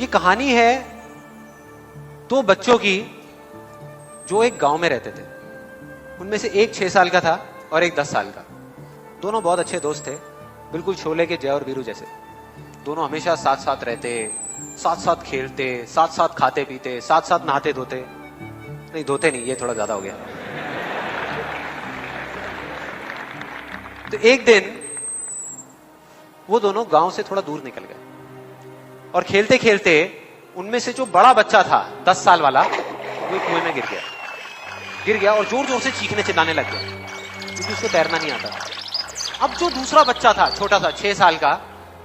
ये कहानी है दो बच्चों की जो एक गांव में रहते थे। उनमें से एक 6 साल का था और एक 10 साल का। दोनों बहुत अच्छे दोस्त थे, बिल्कुल शोले के जय और वीरू जैसे। दोनों हमेशा साथ साथ रहते, साथ साथ खेलते, साथ साथ खाते पीते, साथ साथ नहाते धोते। नहीं धोते नहीं, ये थोड़ा ज्यादा हो गया। तो एक दिन वो दोनों गांव से थोड़ा दूर निकल गए और खेलते खेलते उनमें से जो बड़ा बच्चा था 10 साल वाला, वो कुएं में गिर गया और जोर जोर से चीखने चिल्लाने लग गया क्योंकि उसको तैरना नहीं आता। अब जो दूसरा बच्चा था छोटा सा 6 साल का,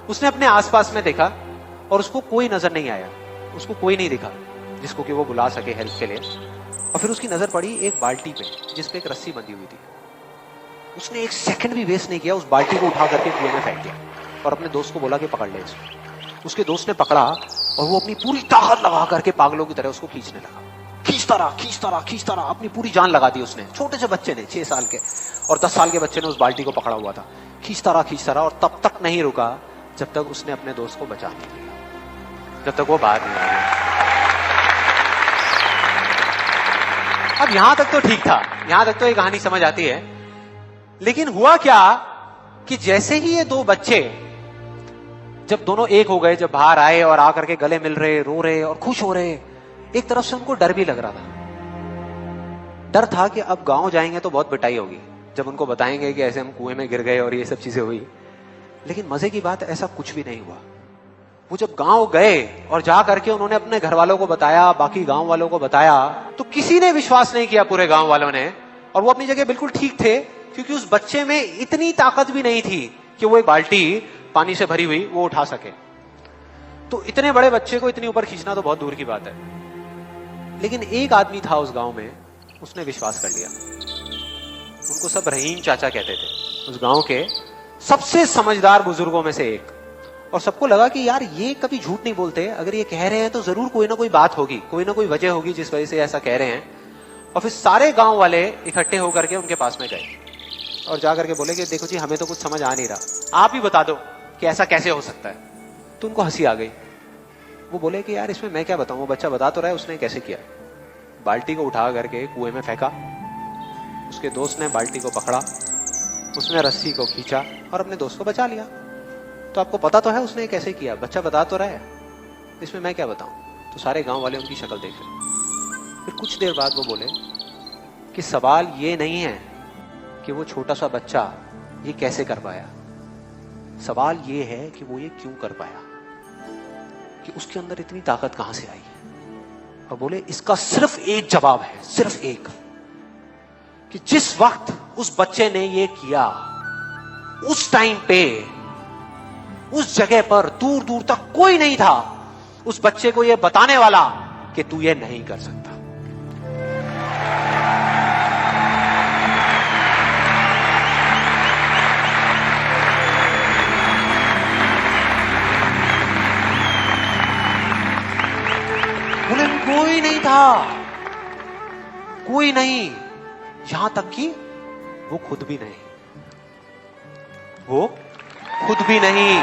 उसने अपने आसपास में देखा और उसको कोई नजर नहीं आया, उसको कोई नहीं दिखा जिसको कि वो बुला सके हेल्प के लिए। और फिर उसकी नजर पड़ी एक बाल्टी पे जिसपे एक रस्सी बंधी हुई थी। उसने एक सेकंड भी वेस्ट नहीं किया, उस बाल्टी को उठा करके कुएं में फेंक दिया और अपने दोस्त को बोला कि पकड़ ले इसको। उसके दोस्त ने पकड़ा और वो अपनी पूरी ताकत लगा करके पागलों की तरह उसको खींचने लगा। खींचता रहा, अपनी पूरी जान लगा दी उसने। छोटे से बच्चे ने, 6 साल के और 10 साल के बच्चे ने उस बाल्टी को पकड़ा हुआ था। खींचता रहा और तब तक नहीं रुका जब तक उसने अपने दोस्त को बचा नहीं लिया, जब तक वो बाहर नहीं आ गया। अब यहां तक तो ठीक था, यहां तक तो ये कहानी समझ आती है। लेकिन हुआ क्या कि जैसे ही ये दो बच्चे जब दोनों एक हो गए, जब बाहर आए और आकर के गले मिल रहे, रो रहे और खुश हो रहे, एक तरफ से उनको डर भी लग रहा था। डर था कि अब गांव जाएंगे तो बहुत पिटाई होगी जब उनको बताएंगे कि ऐसे हम कुएं में गिर गए और ये सब चीजें हुई। लेकिन मजे की बात, ऐसा कुछ भी नहीं हुआ। वो जब गांव गए और जा करके उन्होंने अपने घर वालों को बताया, बाकी गांव वालों को बताया, तो किसी ने विश्वास नहीं किया, पूरे गांव वालों ने। और वो अपनी जगह बिल्कुल ठीक थे क्योंकि उस बच्चे में इतनी ताकत भी नहीं थी कि वो एक बाल्टी पानी से भरी हुई वो उठा सके। तो इतने बड़े बच्चे को इतनी ऊपर खींचना तो बहुत दूर की बात है। लेकिन एक आदमी था उस गांव में, उसने विश्वास कर लिया। उनको सब रहीम चाचा कहते थे, उस गांव के सबसे समझदार बुजुर्गों में से एक। और सबको लगा कि यार ये कभी झूठ नहीं बोलते, अगर ये कह रहे हैं तो जरूर कोई ना कोई बात होगी, कोई ना कोई वजह होगी जिस वजह से ऐसा कह रहे हैं। और फिर सारे गांव वाले इकट्ठे होकर के उनके पास में गए और जाकर के बोले कि देखो जी, हमें तो कुछ समझ आ नहीं रहा, आप ही बता दो कि ऐसा कैसे हो सकता है। तो उनको हंसी आ गई। वो बोले कि यार इसमें मैं क्या बताऊं, वो बच्चा बता तो रहा है उसने कैसे किया। बाल्टी को उठा करके कुएं में फेंका, उसके दोस्त ने बाल्टी को पकड़ा, उसने रस्सी को खींचा और अपने दोस्त को बचा लिया। तो आपको पता तो है उसने कैसे किया, बच्चा बता तो रहा है, इसमें मैं क्या बताऊं। तो सारे गांव वाले उनकी शक्ल देख रहे। फिर कुछ देर बाद वो बोले कि सवाल ये नहीं है कि वो छोटा सा बच्चा ये कैसे कर पाया, सवाल ये है कि वो ये क्यों कर पाया, कि उसके अंदर इतनी ताकत कहां से आई। और बोले इसका सिर्फ एक जवाब है, सिर्फ एक, कि जिस वक्त उस बच्चे ने ये किया, उस टाइम पे उस जगह पर दूर दूर तक कोई नहीं था उस बच्चे को ये बताने वाला कि तू ये नहीं कर सकता। बोले कोई नहीं था, कोई नहीं, यहां तक कि वो खुद भी नहीं, वो खुद भी नहीं।